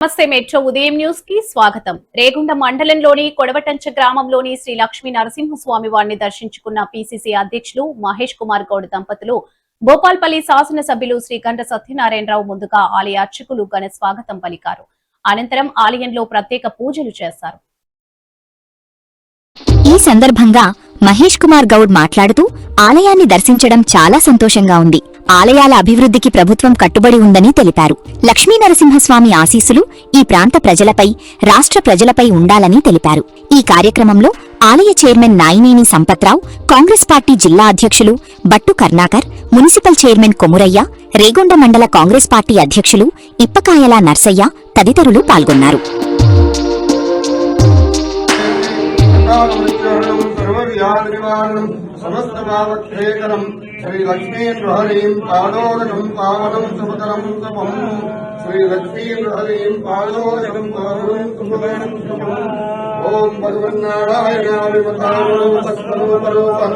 నమస్తే మెట్రో ఉదయం న్యూస్ కి స్వాగతం. రేగుండ మండలంలోని కొడవటంచ గ్రామంలోని శ్రీ లక్ష్మీ నరసింహస్వామి వారిని దర్శించుకున్న పిసిసి అధ్యక్షులు మహేష్ కుమార్ గౌడ్ దంపతులు భూపాల్పల్లి శాసనసభ్యులు శ్రీ గంట సత్యనారాయణరావు ముందుగా ఆలయ అర్చకులు ఘన స్వాగతం పలికారు. అనంతరం ఆలయంలో ప్రత్యేక పూజలు చేశారు. ఈ సందర్భంగా మహేష్ కుమార్ గౌడ్ మాట్లాడుతూ ఆలయాన్ని దర్శించడం చాలా సంతోషంగా ఉంది. ఆలయాల అభివృద్ధికి ప్రభుత్వం కట్టుబడి ఉందని తెలిపారు. లక్ష్మీ నరసింహస్వామి ఆశీస్సులు ఈ ప్రాంత ప్రజలపై, రాష్ట్ర ప్రజలపై ఉండాలని తెలిపారు. ఈ కార్యక్రమంలో ఆలయ చైర్మన్ నాయినేని సంపత్రావు, కాంగ్రెస్ పార్టీ జిల్లా అధ్యక్షులు బట్టు కర్ణాకర్, మున్సిపల్ చైర్మన్ కొమురయ్య, రేగొండ మండల కాంగ్రెస్ పార్టీ అధ్యక్షులు ఇప్పకాయల నర్సయ్య తదితరులు పాల్గొన్నారు. समस्त भावक्षेकरम श्री लक्ष्मी हरीं पादोदकम पावनम सुभकरम तपम श्री लक्ष्मी हरीं पादोदकम पावनम सुभकरम तपम ओम भगवन्नारायणाय नमः सत्सर्वरूपं